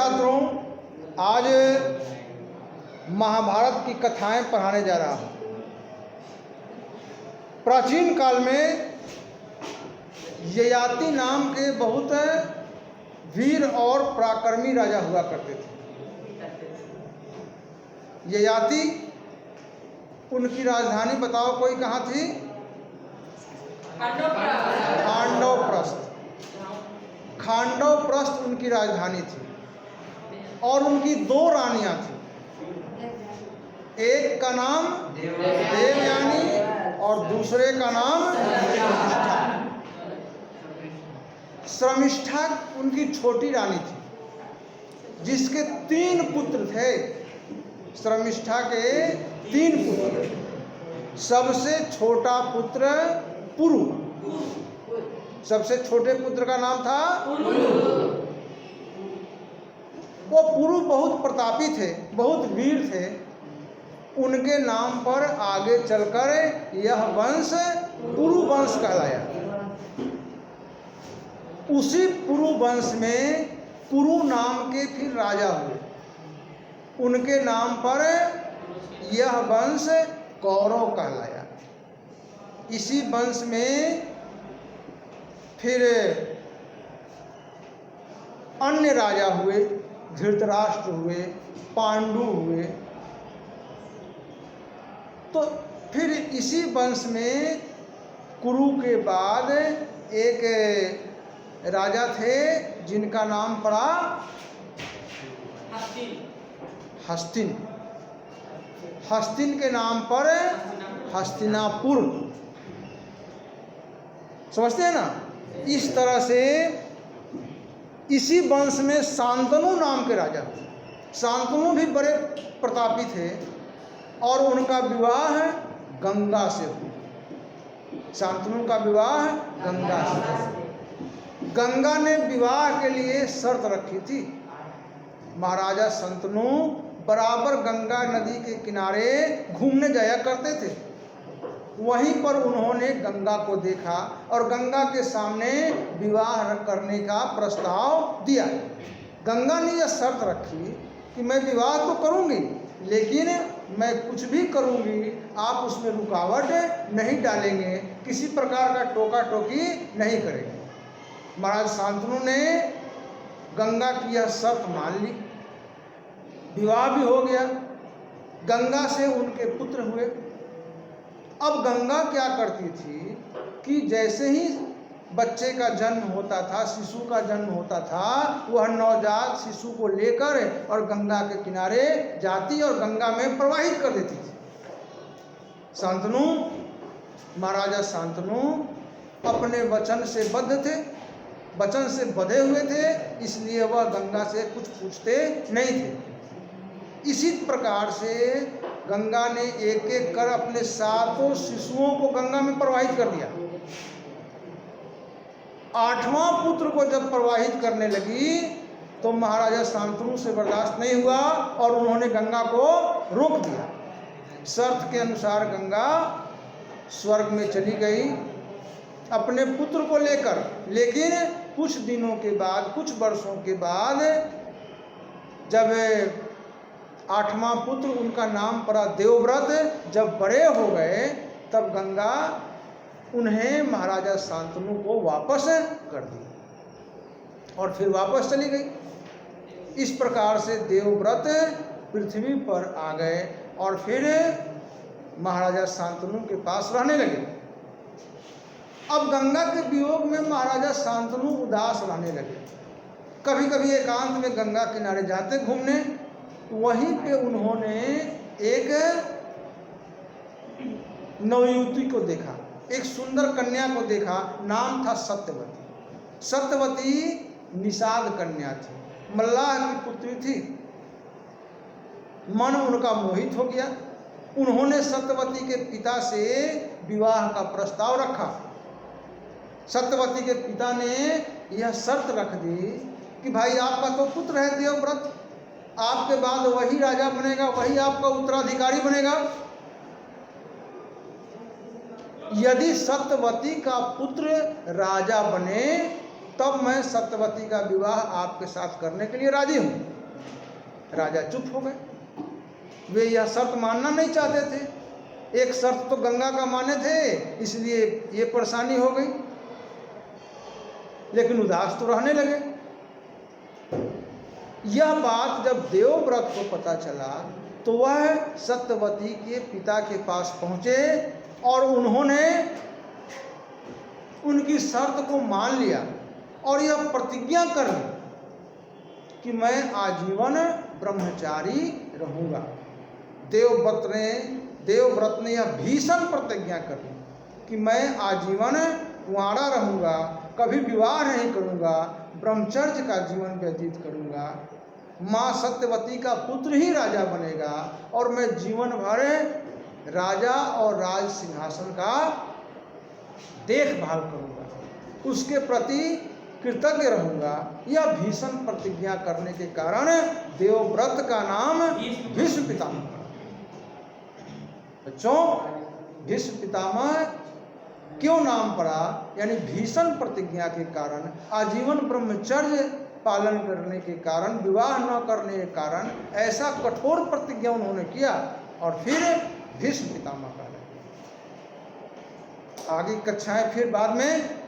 छात्रों, आज महाभारत की कथाएं पढ़ाने जा रहा हूँ। प्राचीन काल में ययाति नाम के बहुत वीर और पराक्रमी राजा हुआ करते थे। ययाति, उनकी राजधानी बताओ कोई कहाँ थी? खांडवप्रस्थ। खांडवप्रस्थ उनकी राजधानी थी और उनकी दो रानियां थी। एक का नाम देवयानी और दूसरे का नाम श्रमिष्ठा। श्रमिष्ठा उनकी छोटी रानी थी जिसके 3 पुत्र थे। श्रमिष्ठा के 3 पुत्र। सबसे छोटा पुत्र पुरु। सबसे छोटे पुत्र का नाम था वो पुरु बहुत प्रतापी थे, बहुत वीर थे। उनके नाम पर आगे चलकर यह वंश पुरु वंश कहलाया। उसी पुरु वंश में पुरु नाम के फिर राजा हुए। उनके नाम पर यह वंश कौरव कहलाया। इसी वंश में फिर अन्य राजा हुए, धृतराष्ट्र हुए, पांडु हुए। तो फिर इसी वंश में कुरु के बाद एक राजा थे जिनका नाम पड़ा हस्तिन। हस्तिन के नाम पर हस्तिनापुर। समझते हैं ना? इस तरह से इसी वंश में शांतनु नाम के राजा। शांतनु भी बड़े प्रतापी थे और उनका विवाह गंगा से हुआ। शांतनु का विवाह गंगा से हुआ। गंगा ने विवाह के लिए शर्त रखी थी। महाराजा शांतनु बराबर गंगा नदी के किनारे घूमने जाया करते थे। वहीं पर उन्होंने गंगा को देखा और गंगा के सामने विवाह करने का प्रस्ताव दिया। गंगा ने यह शर्त रखी कि मैं विवाह तो करूंगी, लेकिन मैं कुछ भी करूंगी आप उसमें रुकावट नहीं डालेंगे, किसी प्रकार का टोका टोकी नहीं करेंगे। महाराज शांतनु ने गंगा की यह शर्त मान ली। विवाह भी हो गया। गंगा से उनके पुत्र हुए। अब गंगा क्या करती थी कि जैसे ही बच्चे का जन्म होता था, शिशु का जन्म होता था, वह नवजात शिशु को लेकर और गंगा के किनारे जाती और गंगा में प्रवाहित कर देती थी। शांतनु, महाराजा शांतनु अपने वचन से बद्ध थे, वचन से बंधे हुए थे, इसलिए वह गंगा से कुछ पूछते नहीं थे। इसी प्रकार से गंगा ने एक एक कर अपने 7 शिशुओं को गंगा में प्रवाहित कर दिया। 8वां पुत्र को जब प्रवाहित करने लगी तो महाराजा शांतनु से बर्दाश्त नहीं हुआ और उन्होंने गंगा को रोक दिया। शर्त के अनुसार गंगा स्वर्ग में चली गई अपने पुत्र को लेकर। लेकिन कुछ दिनों के बाद, कुछ वर्षों के बाद, जब 8वां पुत्र, उनका नाम पड़ा देवव्रत, जब बड़े हो गए तब गंगा उन्हें महाराजा शांतनु को वापस कर दी और फिर वापस चली गई। इस प्रकार से देवव्रत पृथ्वी पर आ गए और फिर महाराजा शांतनु के पास रहने लगे। अब गंगा के वियोग में महाराजा शांतनु उदास रहने लगे। कभी कभी एकांत में गंगा किनारे जाते घूमने। वहीं पे उन्होंने एक नवयुवती को देखा, एक सुंदर कन्या को देखा। नाम था सत्यवती। सत्यवती निषाद कन्या थी, मल्लाह की पुत्री थी। मन उनका मोहित हो गया। उन्होंने सत्यवती के पिता से विवाह का प्रस्ताव रखा। सत्यवती के पिता ने यह शर्त रख दी कि भाई आपका तो पुत्र है देवव्रत, आपके बाद वही राजा बनेगा, वही आपका उत्तराधिकारी बनेगा। यदि सत्यवती का पुत्र राजा बने तब मैं सत्यवती का विवाह आपके साथ करने के लिए राजी हूँ। राजा चुप हो गए, वे यह शर्त मानना नहीं चाहते थे। एक शर्त तो गंगा का माने थे, इसलिए ये परेशानी हो गई, लेकिन उदास तो रहने लगे। यह बात जब देवव्रत को पता चला तो वह सत्यवती के पिता के पास पहुँचे और उन्होंने उनकी शर्त को मान लिया और यह प्रतिज्ञा कर ली कि मैं आजीवन ब्रह्मचारी रहूँगा। देवव्रत ने यह भीषण प्रतिज्ञा कर ली कि मैं आजीवन कुंवारा रहूँगा, कभी विवाह नहीं करूँगा, ब्रह्मचर्य का जीवन व्यतीत करूँगा, माँ सत्यवती का पुत्र ही राजा बनेगा और मैं जीवन भर राजा और राज सिंहासन का देखभाल करूँगा, उसके प्रति कृतज्ञ रहूँगा। यह भीषण प्रतिज्ञा करने के कारण देवव्रत का नाम भीष्म पितामह पड़ा। बच्चों, भीष्म पितामह क्यों नाम पड़ा? यानी भीषण प्रतिज्ञा के कारण, आजीवन ब्रह्मचर्य पालन करने के कारण, विवाह न करने के कारण ऐसा कठोर प्रतिज्ञा उन्होंने किया और फिर भीष्म पितामह कहलाए। आगे कक्षाएं फिर बाद में